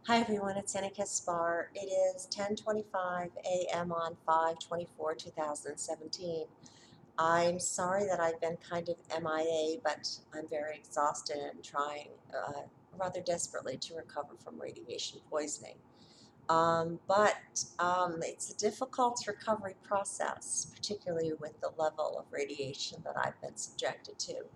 Hi everyone, it's AniKaspar. It is 10:25 a.m. on 5/24/2017. I'm sorry that I've been kind of MIA, but I'm very exhausted and trying rather desperately to recover from radiation poisoning. But it's a difficult recovery process, particularly with the level of radiation that I've been subjected to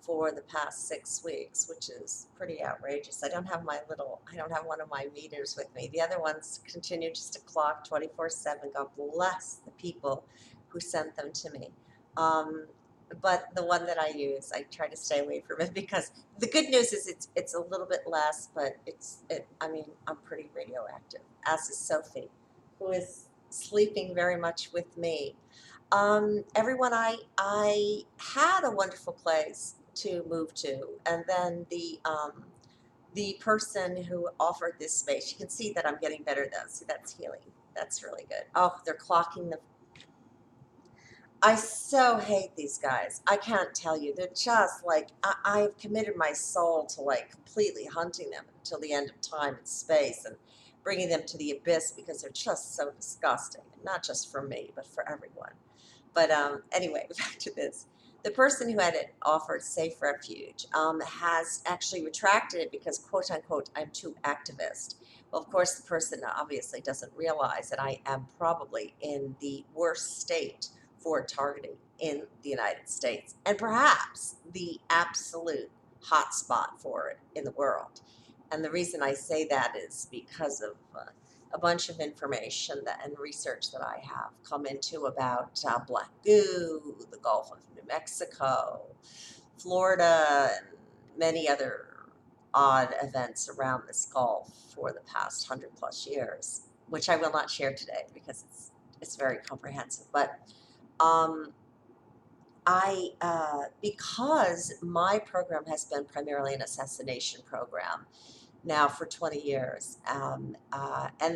for the past 6 weeks, which is pretty outrageous. I don't have one of my meters with me. The other ones continue just to clock 24/7. God bless the people who sent them to me. Um, but the one that I use, I try to stay away from it because the good news is it's a little bit less, but I mean, I'm pretty radioactive, as is Sophie, who is sleeping very much with me. Everyone, I had a wonderful place to move to, and then the person who offered this space, you can see that I'm getting better though. See, that's healing. That's really good. Oh, they're clocking the. I so hate these guys. I can't tell you. They're just like I've committed my soul to like completely hunting them until the end of time and space and bringing them to the abyss because they're just so disgusting. Not just for me, but for everyone. But anyway, back to this. The person who had it offered safe refuge has actually retracted it because, quote unquote, I'm too activist. Well, of course, the person obviously doesn't realize that I am probably in the worst state for targeting in the United States and perhaps the absolute hotspot for it in the world. And the reason I say that is because of a bunch of information and research that I have come into about black goo, the Gulf of New Mexico, Florida, and many other odd events around this Gulf for the past 100+ years, which I will not share today because it's very comprehensive. But um, because my program has been primarily an assassination program, now for 20 years. And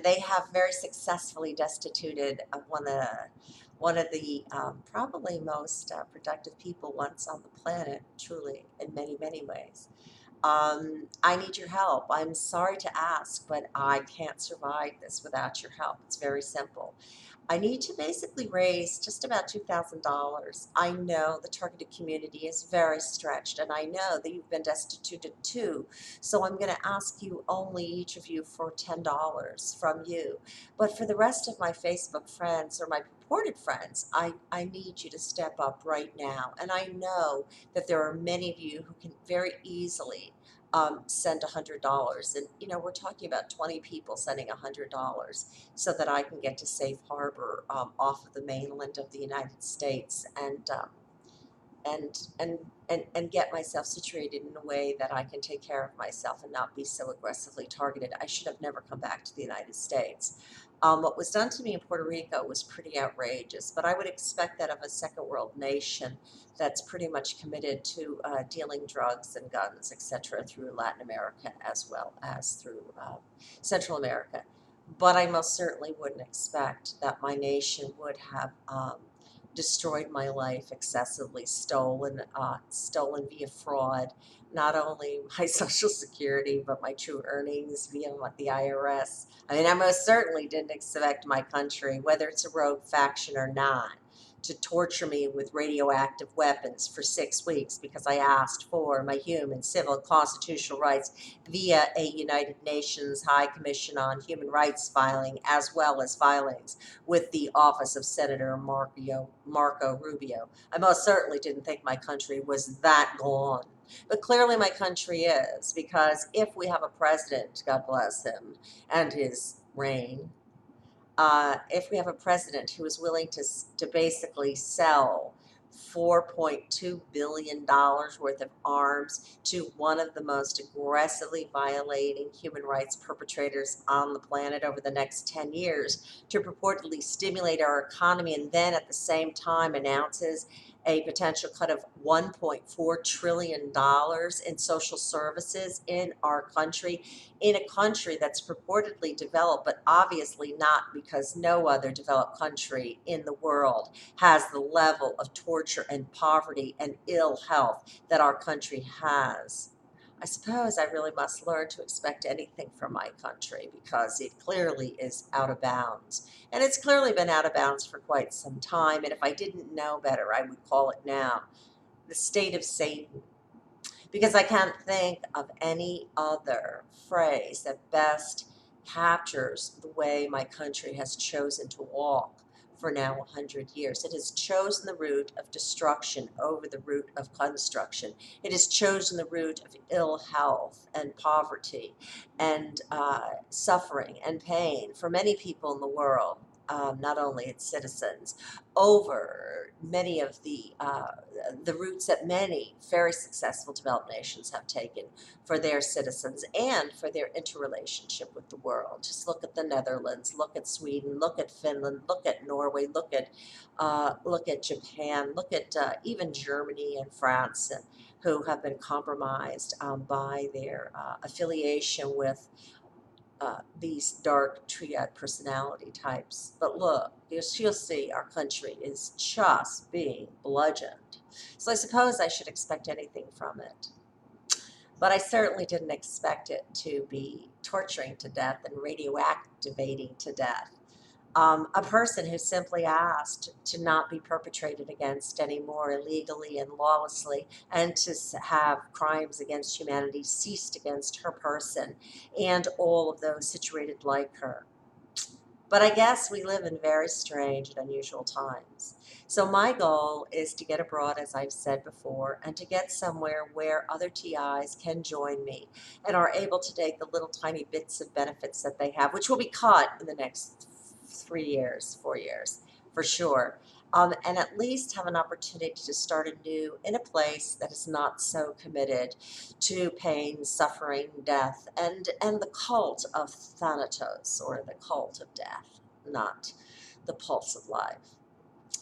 they have very successfully destituted one of the probably most productive people once on the planet, truly, in many, many ways. I need your help. I'm sorry to ask, but I can't survive this without your help. It's very simple. I need to basically raise just about $2,000. I know the targeted community is very stretched, and I know that you've been destituted too. So I'm going to ask you only each of you for $10 from you. But for the rest of my Facebook friends or my purported friends, I need you to step up right now. And I know that there are many of you who can very easily send $100. And, we're talking about 20 people sending $100 so that I can get to safe harbor off of the mainland of the United States and, and, and get myself situated in a way that I can take care of myself and not be so aggressively targeted. I should have never come back to the United States. What was done to me in Puerto Rico was pretty outrageous, but I would expect that of a second world nation that's pretty much committed to dealing drugs and guns, etc., through Latin America as well as through Central America. But I most certainly wouldn't expect that my nation would have destroyed my life excessively, stolen via fraud, not only my Social Security, but my true earnings via the IRS. I mean, I most certainly didn't expect my country, whether it's a rogue faction or not, to torture me with radioactive weapons for 6 weeks because I asked for my human, civil, and constitutional rights via a United Nations High Commission on Human Rights filing, as well as filings with the office of Senator Marco Rubio. I most certainly didn't think my country was that gone. But clearly my country is, because if we have a president, God bless him, and his reign, if we have a president who is willing to basically sell $4.2 billion worth of arms to one of the most aggressively violating human rights perpetrators on the planet over the next 10 years to purportedly stimulate our economy, and then at the same time announces a potential cut of $1.4 trillion in social services in our country, in a country that's purportedly developed, but obviously not, because no other developed country in the world has the level of torture and poverty and ill health that our country has. I suppose I really must learn to expect anything from my country because it clearly is out of bounds. And it's clearly been out of bounds for quite some time. And if I didn't know better, I would call it now the state of Satan. Because I can't think of any other phrase that best captures the way my country has chosen to walk for now 100 years. It has chosen the route of destruction over the route of construction. It has chosen the route of ill health and poverty and suffering and pain for many people in the world. Not only its citizens, over many of the routes that many very successful developed nations have taken for their citizens and for their interrelationship with the world. Just look at the Netherlands, look at Sweden, look at Finland, look at Norway, look at Japan, look at even Germany and France, who have been compromised by their affiliation with these dark triad personality types. But look, you'll see our country is just being bludgeoned. So I suppose I should expect anything from it. But I certainly didn't expect it to be torturing to death and radioactivating to death. A person who simply asked to not be perpetrated against anymore illegally and lawlessly, and to have crimes against humanity ceased against her person and all of those situated like her. But I guess we live in very strange and unusual times. So my goal is to get abroad, as I've said before, and to get somewhere where other TIs can join me and are able to take the little tiny bits of benefits that they have, which will be cut in the next 3 years, 4 years, for sure. And at least have an opportunity to start anew in a place that is not so committed to pain, suffering, death, and the cult of Thanatos, or the cult of death, not the pulse of life.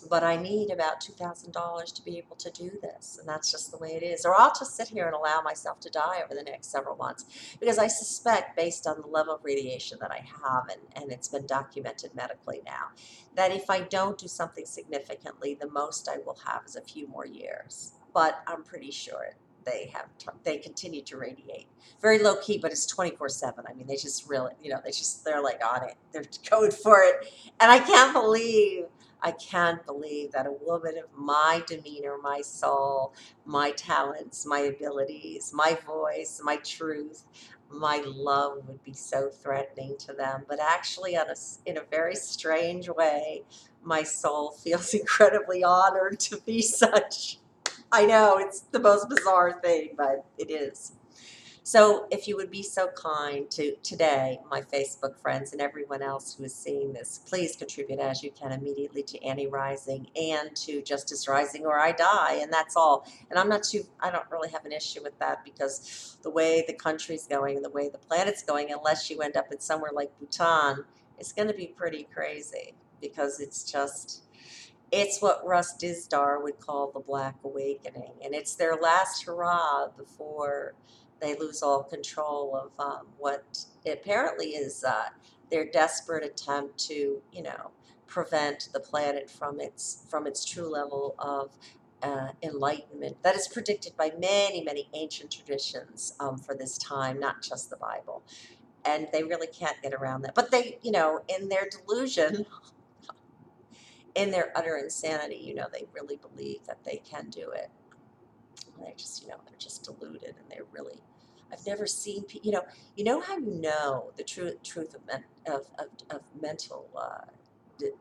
But I need about $2,000 to be able to do this, and that's just the way it is. Or I'll just sit here and allow myself to die over the next several months, because I suspect, based on the level of radiation that I have, and it's been documented medically now, that if I don't do something significantly, the most I will have is a few more years. But I'm pretty sure they continue to radiate very low key, but it's 24/7. I mean, they just really, they're like on it. They're going for it, and I can't believe that a woman of my demeanor, my soul, my talents, my abilities, my voice, my truth, my love would be so threatening to them. But actually, in a very strange way, my soul feels incredibly honored to be such. I know, it's the most bizarre thing, but it is. So if you would be so kind to today, my Facebook friends and everyone else who is seeing this, please contribute as you can immediately to Annie Rising and to Justice Rising, or I die, and that's all. And I don't really have an issue with that, because the way the country's going and the way the planet's going, unless you end up in somewhere like Bhutan, it's going to be pretty crazy, because it's what Russ Dizdar would call the Black Awakening, and it's their last hurrah before they lose all control of what apparently is their desperate attempt to, prevent the planet from its true level of enlightenment that is predicted by many, many ancient traditions for this time, not just the Bible. And they really can't get around that. But they, in their delusion, in their utter insanity, they really believe that they can do it. They're just deluded, and they're really. I've never seen how the truth of mental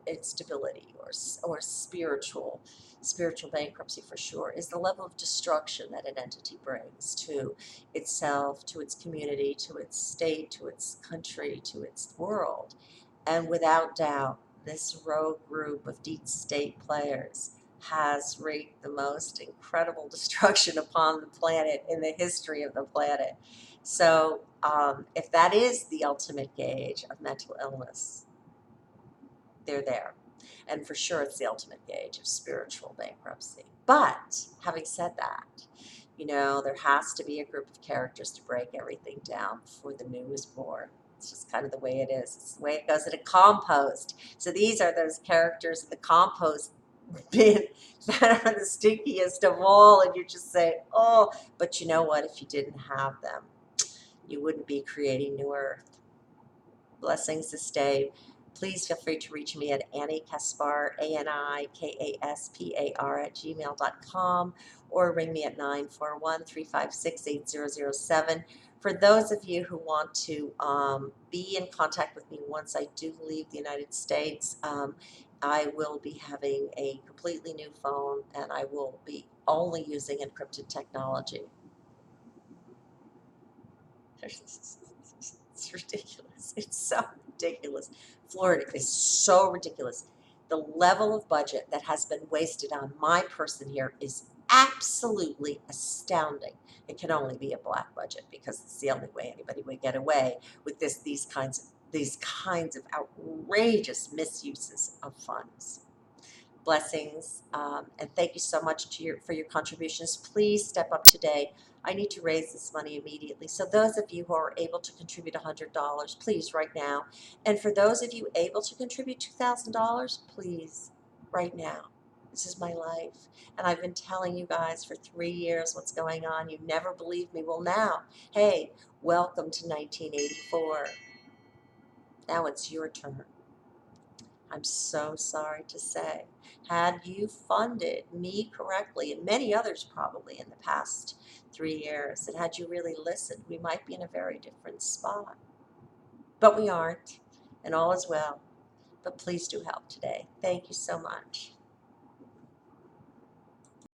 instability, or spiritual bankruptcy, for sure, is the level of destruction that an entity brings to itself, to its community, to its state, to its country, to its world. And without doubt, this rogue group of deep state players has wreaked the most incredible destruction upon the planet in the history of the planet. So if that is the ultimate gauge of mental illness, they're there. And for sure, it's the ultimate gauge of spiritual bankruptcy. But having said that, there has to be a group of characters to break everything down before the new is born. It's just kind of the way it is. It's the way it goes in a compost. So these are those characters in the compost being that are the stinkiest of all, and you just say, oh, but you know what? If you didn't have them, you wouldn't be creating New Earth. Blessings this day. Please feel free to reach me at AniKaspar, ANIKASPAR @gmail.com, or ring me at 941-356-8007. For those of you who want to be in contact with me once I do leave the United States, I will be having a completely new phone, and I will be only using encrypted technology. It's ridiculous. It's so ridiculous. Florida is so ridiculous. The level of budget that has been wasted on my person here is absolutely astounding. It can only be a black budget because it's the only way anybody would get away with these kinds of outrageous misuses of funds. Blessings, and thank you so much for your contributions. Please step up today. I need to raise this money immediately. So those of you who are able to contribute $100, please right now. And for those of you able to contribute $2,000, please right now. This is my life. And I've been telling you guys for 3 years what's going on. You never believed me. Well, now, hey, welcome to 1984. Now it's your turn. I'm so sorry to say, had you funded me correctly, and many others probably in the past 3 years, and had you really listened, we might be in a very different spot. But we aren't, and all is well. But please do help today. Thank you so much.